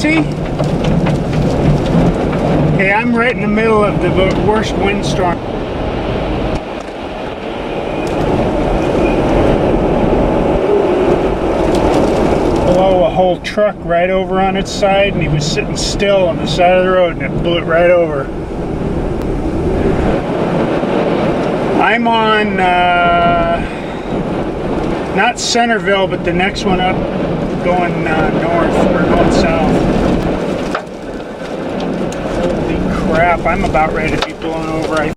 Patsy? Okay, I'm right in the middle of the worst windstorm. Below a whole truck right over on its side, and he was sitting still on the side of the road, and it blew it right over. I'm on, not Centerville, but the next one up, going north, or going south. Holy crap, I'm about ready to be blown over.